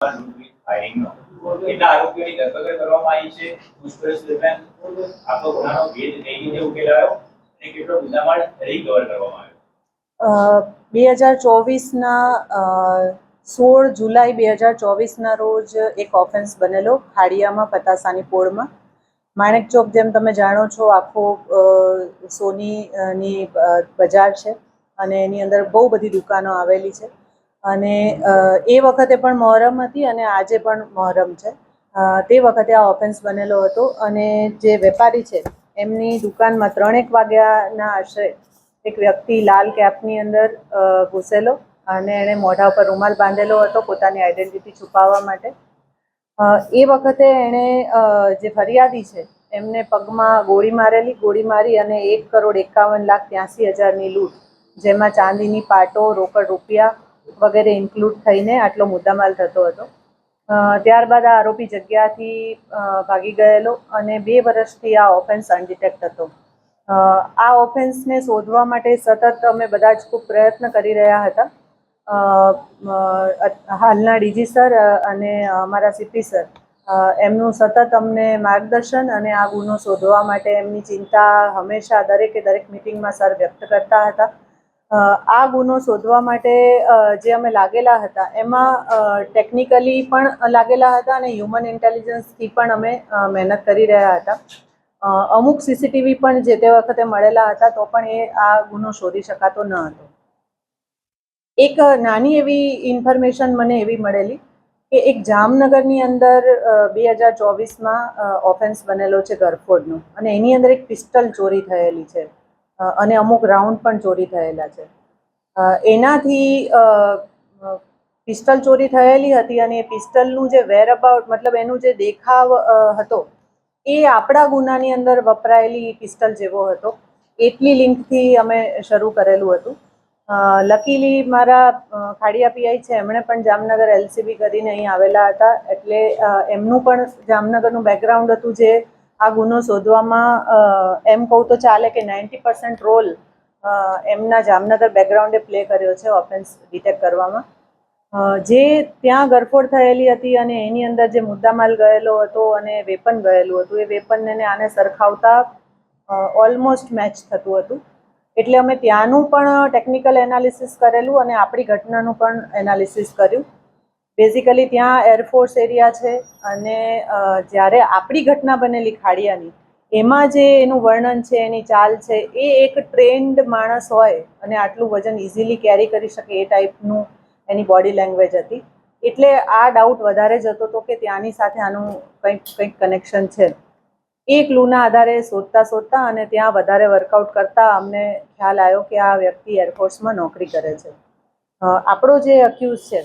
ફાયરિંગનો કેટલા આરોપીઓની ધરપકડ કરવામાં આવી છે? પૂછપરછ દરમિયાન આપણો ગુનાનો ભેદ કઈ રીતે ઉકેલાયો અને કેટલો મુદ્દામાલ રિકવર કરવામાં આવ્યો? 2024ના 16 જુલાઈ 2024ના રોજ એક ઓફેન્સ બનેલો ખાડિયામાં પતાસાની પોળમાં. માણેક ચોક, જેમ તમે જાણો છો, આખો સોનીની બજાર છે અને એની અંદર બહુ બધી દુકાનો આવેલી છે. અને એ વખતે પણ મહોરમ હતી અને આજે પણ મહોરમ છે. તે વખતે આ ઓફેન્સ બનેલો હતો અને જે વેપારી છે એમની દુકાનમાં 3 વાગ્યાના આશરે એક વ્યક્તિ લાલ કેપની અંદર ઘૂસેલો અને એણે મોઢા પર રૂમાલ બાંધેલો હતો પોતાની આઈડેન્ટિટી છુપાવવા માટે. એ વખતે એણે જે ફરિયાદી છે એમને પગમાં ગોળી મારી અને 1,51,83,000ની લૂંટ, જેમાં ચાંદીની પાટો, રોકડ રૂપિયા વગેરે ઇન્ક્લુડ થઈને આટલો મુદ્દામાલ થતો હતો. ત્યારબાદ આ આરોપી જગ્યાથી ભાગી ગયેલો અને 2 વર્ષથી આ ઓફેન્સ અનડિટેક્ટ હતો. આ ઓફેન્સને શોધવા માટે સતત અમે બધા જ ખૂબ પ્રયત્ન કરી રહ્યા હતા. હાલના ડીજી સર અને અમારા સીપી સર એમનું સતત અમને માર્ગદર્શન અને આ ગુનો શોધવા માટે એમની ચિંતા હંમેશા દરેક મિટિંગમાં સર વ્યક્ત કરતા હતા. આ ગુનો શોધવા માટે જે અમે લાગેલા હતા એમાં ટેકનિકલી પણ લાગેલા હતા અને હ્યુમન ઇન્ટેલિજન્સથી પણ અમે મહેનત કરી રહ્યા હતા. અમુક સીસીટીવી પણ જે તે વખતે મળેલા હતા તો પણ આ ગુનો શોધી શકાતો ન હતો. એક નાની એવી ઇન્ફોર્મેશન મને એવી મળેલી કે એક જામનગરની અંદર 2024માં ઓફેન્સ બનેલો છે ઘરફોડનો અને એની અંદર એક પિસ્ટલ ચોરી થયેલી છે અને અમુક રાઉન્ડ પણ ચોરી થયેલા છે. એનાથી પિસ્ટલ ચોરી થયેલી હતી અને એ પિસ્ટલનું જે વેરઅબાઉટ, મતલબ એનું જે દેખાવ હતો એ આપણા ગુનાની અંદર વપરાયેલી પિસ્ટલ જેવો હતો. એટલી લિંકથી અમે શરૂ કરેલું હતું. લકીલી મારા ખાડિયા પીઆઈ છે એમણે પણ જામનગર એલસીબી કરીને અહીં આવેલા હતા, એટલે એમનું પણ જામનગરનું બેકગ્રાઉન્ડ હતું, જે આ ગુનો શોધવામાં એમ કહું તો ચાલે કે 90% રોલ એમના જામનગર બેકગ્રાઉન્ડે પ્લે કર્યો છે ઓફેન્સ ડિટેક્ટ કરવામાં. જે ત્યાં ગરફોડ થયેલી હતી અને એની અંદર જે મુદ્દામાલ ગયેલો હતો અને વેપન ગયેલું હતું, એ વેપનને આને સરખાવતા ઓલમોસ્ટ મેચ થતું હતું. એટલે અમે ત્યાંનું પણ ટેકનિકલ એનાલિસિસ કરેલું અને આપણી ઘટનાનું પણ એનાલિસિસ કર્યું. બેઝિકલી ત્યાં એરફોર્સ એરિયા છે અને જ્યારે આપણી ઘટના બનેલી ખાડિયાની, એમાં જે એનું વર્ણન છે, એની ચાલ છે, એ એક ટ્રેન્ડ માણસ હોય અને આટલું વજન ઇઝીલી કેરી કરી શકે એ ટાઈપનું એની બોડી લેંગ્વેજ હતી. એટલે આ ડાઉટ વધારે જતો હતો કે ત્યાંની સાથે આનું કંઈક કનેક્શન છે. એ ક્લૂના આધારે શોધતા અને ત્યાં વધારે વર્કઆઉટ કરતાં અમને ખ્યાલ આવ્યો કે આ વ્યક્તિ એરફોર્સમાં નોકરી કરે છે. આપણો જે અક્યુઝ છે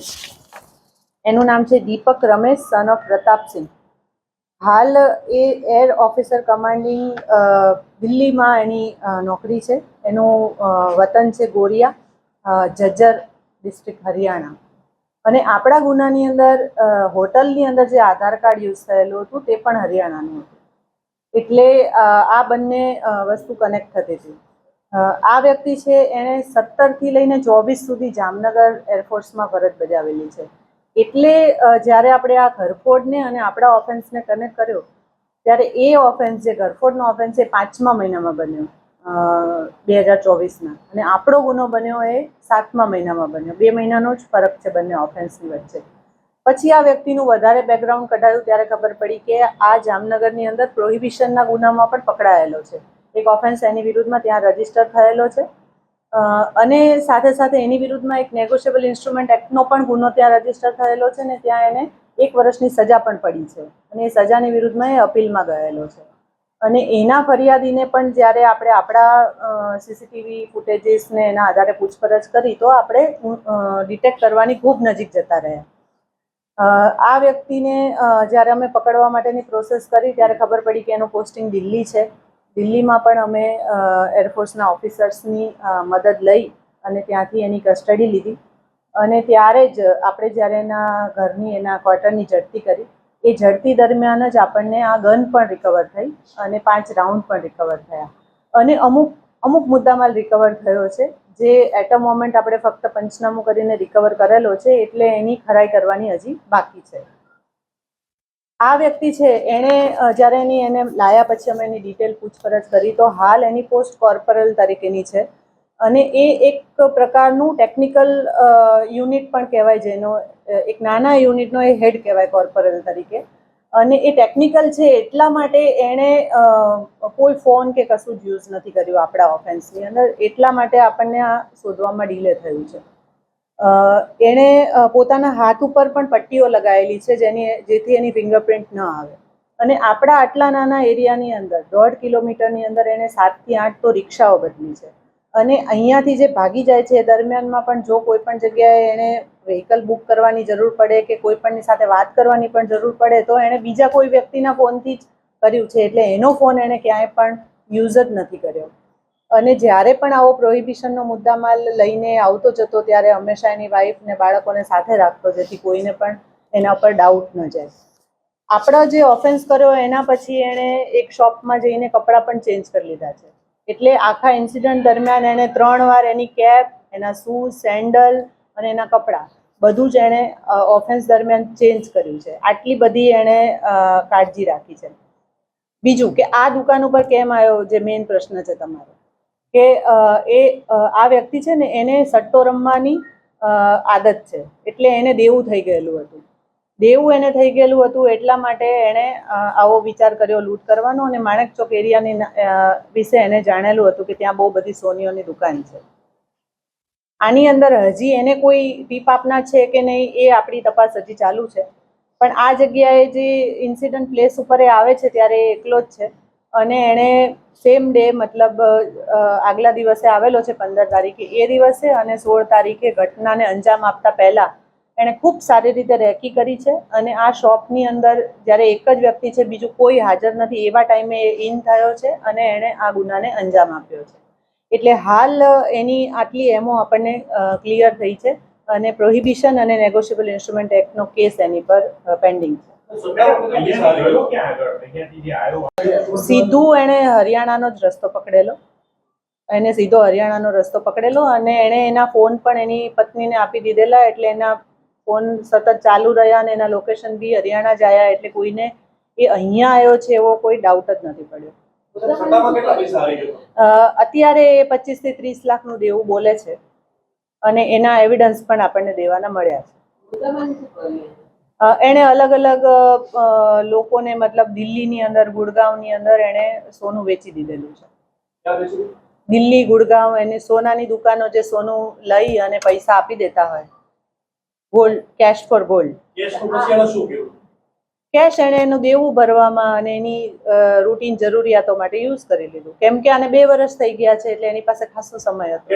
એનું નામ છે દીપક રમેશ, સન ઓફ પ્રતાપસિંહ. હાલ એ એર ઓફિસર કમાન્ડિંગ દિલ્હીમાં એની નોકરી છે. એનું વતન છે ગોરિયા, જજ્જર ડિસ્ટ્રિક્ટ, હરિયાણા. અને આપણા ગુનાની અંદર હોટલની અંદર જે આધાર કાર્ડ યુઝ થયેલું હતું તે પણ હરિયાણાનું હતું. એટલે આ બંને વસ્તુ કનેક્ટ થતી હતી. આ વ્યક્તિ છે એણે 17થી લઈને 24 સુધી જામનગર એરફોર્સમાં ફરજ બજાવેલી છે. એટલે જ્યારે આપણે આ ઘરફોડને અને આપણા ઓફેન્સને કનેક્ટ કર્યો ત્યારે એ ઓફેન્સ, જે ઘરફોડનો ઓફેન્સ, એ 5મા મહિનામાં બન્યો 2024ના, અને આપણો ગુનો બન્યો એ 7મા મહિનામાં બન્યો. 2 મહિનાનો જ ફરક છે બંને ઓફેન્સની વચ્ચે. પછી આ વ્યક્તિનું વધારે બેકગ્રાઉન્ડ કઢાયું ત્યારે ખબર પડી કે આ જામનગરની અંદર પ્રોહિબિશનના ગુનામાં પણ પકડાયેલો છે. એક ઓફેન્સ એની વિરુદ્ધમાં ત્યાં રજીસ્ટર થયેલો છે અને સાથે એની વિરુદ્ધમાં એક નેગોશિયેબલ ઇન્સ્ટ્રુમેન્ટ એક્ટનો પણ ગુનો ત્યાં રજીસ્ટર થયેલો છે ને ત્યાં એને 1 વર્ષની સજા પણ પડી છે અને એ સજાની વિરુદ્ધમાં એ અપીલમાં ગયેલો છે. અને એના ફરિયાદીને પણ જ્યારે આપણે આપણા સીસીટીવી ફૂટેજીસને એના આધારે પૂછપરછ કરી તો આપણે ડિટેક્ટ કરવાની ખૂબ નજીક જતા રહ્યા. આ વ્યક્તિને જ્યારે અમે પકડવા માટેની પ્રોસેસ કરી ત્યારે ખબર પડી કે એનું પોસ્ટિંગ દિલ્હી છે. દિલ્હીમાં પણ અમે એરફોર્સના ઓફિસર્સની મદદ લઈ અને ત્યાંથી એની કસ્ટડી લીધી. અને ત્યારે જ આપણે જ્યારે એના ઘરની, એના ક્વાર્ટરની ઝડપી કરી, એ ઝડપી દરમિયાન જ આપણને આ ગન પણ રિકવર થઈ અને 5 રાઉન્ડ પણ રિકવર થયા. અને અમુક મુદ્દામાલ રિકવર થયો છે, જે એટ અ મોમેન્ટ આપણે ફક્ત પંચનામું કરીને રિકવર કરેલો છે, એટલે એની ખરાઈ કરવાની હજી બાકી છે. આ વ્યક્તિ છે એણે જ્યારે એને લાયા પછી અમે એની ડિટેલ પૂછપરછ કરી તો હાલ એની પોસ્ટ કોર્પોરલ તરીકેની છે અને એ એક પ્રકારનું ટેકનિકલ યુનિટ પણ કહેવાય, જેનો એક નાના યુનિટનો એ હેડ કહેવાય કોર્પોરલ તરીકે. અને એ ટેકનિકલ છે એટલા માટે એણે કોઈ ફોન કે કશું જ યુઝ નથી કર્યું આપણા ઓફેન્સની અંદર, એટલા માટે આપણને આ શોધવામાં ડિલે થયું છે. એણે પોતાના હાથ ઉપર પણ પટ્ટીઓ લગાવેલી છે જેથી એની ફિંગરપ્રિન્ટ ન આવે. અને આપણા આટલા નાના એરિયાની અંદર 1.5 કિલોમીટરની અંદર એણે 7 થી 8 તો રિક્ષાઓ બદલી છે. અને અહીંયાથી જે ભાગી જાય છે એ દરમિયાનમાં પણ જો કોઈ પણ જગ્યાએ એણે વ્હીકલ બુક કરવાની જરૂર પડે કે કોઈ પણની સાથે વાત કરવાની પણ જરૂર પડે તો એણે બીજા કોઈ વ્યક્તિના ફોનથી જ કર્યું છે, એટલે એનો ફોન એણે ક્યાંય પણ યુઝ જ નથી કર્યો. અને જ્યારે પણ આવો પ્રોહિબિશનનો મુદ્દામાલ લઈને આવતો જતો ત્યારે હંમેશા એની વાઈફ ને બાળકોને સાથે રાખતો, જેથી કોઈને પણ એના પર ડાઉટ ન જાય. આપણો જે ઓફેન્સ કર્યો એના પછી એણે એક શોપમાં જઈને કપડાં પણ ચેન્જ કરી લીધા છે. એટલે આખા ઇન્સિડન્ટ દરમિયાન એણે 3 વાર એની કેપ, એના શૂઝ, સેન્ડલ અને એના કપડાં બધું જ એણે ઓફેન્સ દરમિયાન ચેન્જ કર્યું છે. આટલી બધી એણે કાળજી રાખી છે. બીજું કે આ દુકાન ઉપર કેમ આવ્યો, જે મેઇન પ્રશ્ન છે તમારો, કે આ વ્યક્તિ છે ને એને સટ્ટો રમવાની આદત છે, એટલે એને દેવું થઈ ગયેલું હતું. દેવું એને થઈ ગયેલું હતું એટલા માટે એણે આવો વિચાર કર્યો લૂંટ કરવાનો, અને માણેકચોક એરિયાની વિશે એને જાણેલું હતું કે ત્યાં બહુ બધી સોનીઓની દુકાન છે. આની અંદર હજી એને કોઈ ટીપ આપના છે કે નહીં એ આપણી તપાસ હજી ચાલુ છે. પણ આ જગ્યાએ જે ઇન્સિડન્ટ પ્લેસ ઉપર એ આવે છે ત્યારે એ એકલો જ છે અને એણે સેમ ડે મતલબ આગલા દિવસે આવેલો છે 15 તારીખે, એ દિવસે અને 16 તારીખે ઘટનાને અંજામ આપતા પહેલા એણે ખૂબ સારી રીતે રેકી કરી છે. અને આ શોપની અંદર જ્યારે એક જ વ્યક્તિ છે, બીજું કોઈ હાજર નથી, એવા ટાઈમે ઇન થયો છે અને એણે આ ગુનાને અંજામ આપ્યો છે. એટલે હાલ એની આટલી એમો આપણને ક્લિયર થઈ છે અને પ્રોહિબિશન અને નેગોશિયેબલ ઇન્સ્ટ્રુમેન્ટ એક્ટનો કેસ એની પર પેન્ડિંગ છે. સીધું એણે હરિયાણાનો જ રસ્તો પકડેલો, એને સીધો હરિયાણાનો રસ્તો પકડેલો અને એણે એના ફોન પણ એની પત્નીને આપી દીધેલા, એટલે એના ફોન સતત ચાલુ રહ્યા અને એના લોકેશન બી હરિયાણા જ આવ્યા, એટલે કોઈને એ અહીંયા આવ્યો છે એવો કોઈ ડાઉટ જ નથી પડ્યો. અત્યારે 25 થી 30 લાખનું દેવું બોલે છે અને એના એવિડન્સ પણ આપણને દેવાના મળ્યા છે. એણે અલગ અલગ લોકોને મતલબ દિલ્હીની અંદર, ગુડગાંવની અંદર એણે સોનું વેચી દીધેલું છે. દિલ્હી, ગુડગાંવ, એને સોનાની દુકાનો જે સોનું લઈ અને પૈસા આપી દેતા હોય, gold, cash for gold, cash એણે એનું દેવું ભરવામાં અને એની રૂટીન જરૂરિયાતો માટે યુઝ કરી લીધું. કેમ કે આને 2 વર્ષ થઈ ગયા છે એટલે એની પાસે ખાસો સમય હતો.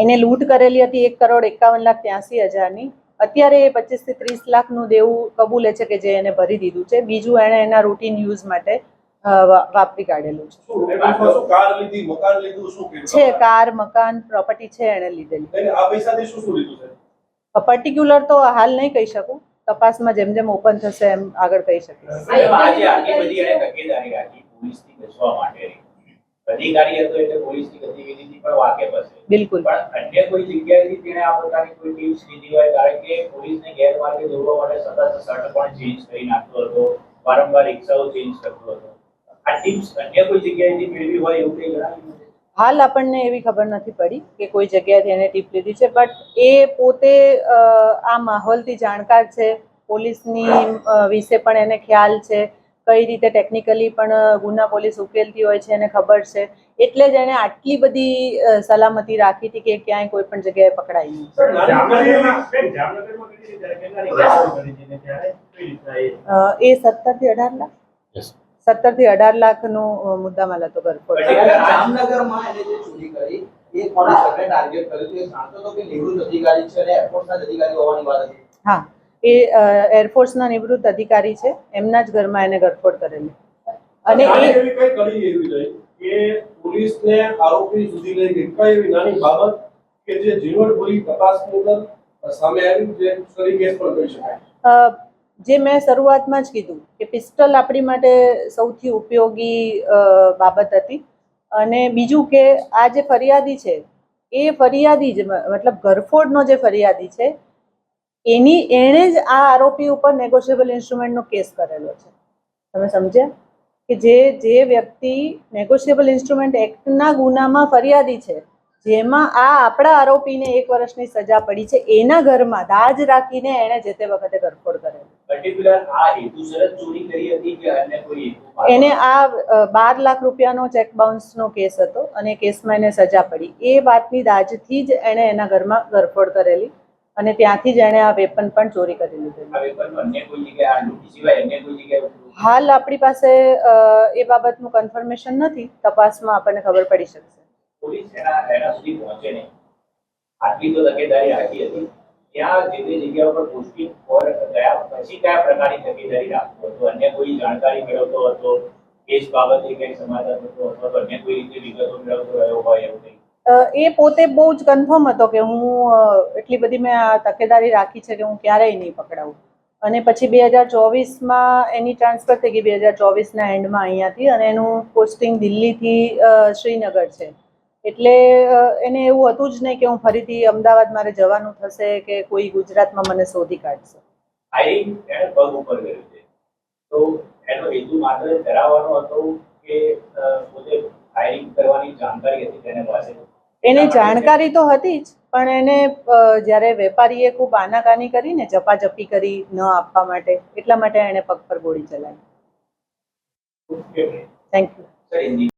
એને લૂંટ કરેલી હતી 1,51,83,000ની. અત્યારે એ 25 થી 30 લાખનું દેવું કબૂલે છે કે જે એને ભરી દીધું છે. બીજું એણે એના રૂટીન યુઝ માટે વાપરી કાઢેલું છે. કાર, મકાન, પ્રોપર્ટી છે એણે લીધેલી. પર્ટિક્યુલર તો હાલ નહીં કહી શકું, તપાસમાં જેમ જેમ ઓપન થશે એમ આગળ કહી શકીશ. આજે આટલી બધી એને તકેદારી રાખી પોલીસથી બચવા માટે. અધિકારી હતો એટલે પોલીસની ગતિવિધિથી પણ વાકેફ હશે. બિલકુલ. પણ અન્ય કોઈ જગ્યાએથી તેણે આ પ્રકારની કોઈ ટિપ્સ લીધી હોય, કારણ કે પોલીસને ગેરમાર્ગે દોરવા માટે સતત શર્ટ પણ ચેન્જ કરી નાખતો હતો, વારંવાર રિક્ષાઓ ચેન્જ કરતો હતો. આ ટિપ્સ અન્ય કોઈ જગ્યાએથી મેળવી હોય એવું કંઈ જણાવ્યું? હાલ આપણને એવી ખબર નથી પડી કે કોઈ જગ્યાએથી એને ટીપ લીધી છે, બટ એ પોતે આ માહોલથી જાણકાર છે, પોલીસની વિશે પણ એને ખ્યાલ છે, કઈ રીતે ટેકનિકલી પણ ગુના પોલીસ ઉકેલતી હોય છે એને ખબર છે, એટલે જ એણે આટલી બધી સલામતી રાખી હતી કે ક્યાંય કોઈ પણ જગ્યાએ પકડાય નહીં. એ 17 થી 18 લાખ 17 થી 18 લાખનો મુદ્દામાલ હતો ગરફોડ. જામનગરમાં એને જે ચોરી કરી એ કોને ટાર્ગેટ કર્યું તે જાણતો હતો કે નિવૃત્ત અધિકારી છે અને એરફોર્સના અધિકારી હોવાની વાત હતી? હા, એ એરફોર્સના નિવૃત્ત અધિકારી છે, એમના જ ઘરમાં એને ગરફોડ કરેલી. અને એવી કઈ કરી એવી રહી કે પોલીસને આરોપી સુધી લઈ ગઈ કઈ એવી નાની બાબત કે જે જીવનભરી તપાસની અંદર સામે આવી જે કરી કેસ પણ કરી શકાય? જે મેં શરૂઆતમાં જ કીધું કે પિસ્ટલ આપણી માટે સૌથી ઉપયોગી બાબત હતી. અને બીજું કે આ જે ફરિયાદી છે એ ફરિયાદી જ મતલબ ઘરફોડનો જે ફરિયાદી છે એણે જ આ આરોપી ઉપર નેગોશિયેબલ ઇન્સ્ટ્રુમેન્ટનો કેસ કરેલો છે. તમે સમજ્યા કે જે વ્યક્તિ નેગોશિયેબલ ઇન્સ્ટ્રુમેન્ટ એક્ટના ગુનામાં ફરિયાદી છે, જેમાં આ આપણા આરોપીને 1 વર્ષની સજા પડી છે, એના ઘરમાં દાજ રાખીને એણે જે તે વખતે ઘરફોડ કરેલો. પર્ટિક્યુલર આ હેતુસર જ ચોરી કરી હતી કે અન્ય કોઈ હેતુ? એને આ 12 લાખ રૂપિયાનો ચેક બાઉન્સનો કેસ હતો અને કેસમાં એને સજા પડી. એ વાતની દાજથી જ એણે એના ઘરમાં ઘરફોડ કરેલી અને ત્યાંથી જ એણે આ વેપન પણ ચોરી કરી લીધેલું. આ વેપન અન્ય કોઈ જગ્યાએ આ લૂંટ સિવાય અન્ય કોઈ જગ્યાએ હાલ આપણી પાસે એ બાબતનું કન્ફર્મેશન નથી. તપાસમાં આપણને ખબર પડી શકશે. પોલીસ એના સુધી પહોંચે નહીં, આટલી તો તકેદારી રાખી હતી. ત્યાં જે તે જગ્યા પર પોસ્ટિંગ પર ગયા પછી કયા પ્રકારની તકેદારી રાખતો હતો? અન્ય કોઈ જાણકારી મેળવતો હતો, કેસ બાબતે કંઈક સમાચાર થતો હતો, તો અન્ય કોઈ રીતે વિગતો મેળવતો રહ્યો હોય એવું કંઈ? એ પોતે બહુ જ કન્ફર્મ હતો કે હું એટલી બધી મેં આ તકેદારી રાખી છે કે હું ક્યારેય નહીં પકડાવું. અને પછી 2024માં એની ટ્રાન્સફર થઈ ગઈ, 2024ના એન્ડમાં અહીંયાથી, અને એનું પોસ્ટિંગ દિલ્હીથી શ્રીનગર છે. એટલે એને એવું હતું જ નહીં કે હું ફરીથી અમદાવાદ મારે જવાનું થશે કે કોઈ ગુજરાતમાં મને શોધી કાઢશે. ફાયરિંગ એણે પગ ઉપર કર્યું છે, તો એનો હેતુ માત્ર ડરાવવાનો હતો કે પોતે ફાયરિંગ કરવાની જાણકારી હતી તેના પાસે? એને જાણકારી તો હતી જ, પણ એને જ્યારે વેપારીએ ખૂબ આનાકાની કરીને ઝપાઝપી કરી ન આપવા માટે, એટલા માટે એણે પગ પર ગોળી ચલાવી. Okay, thank you. સર,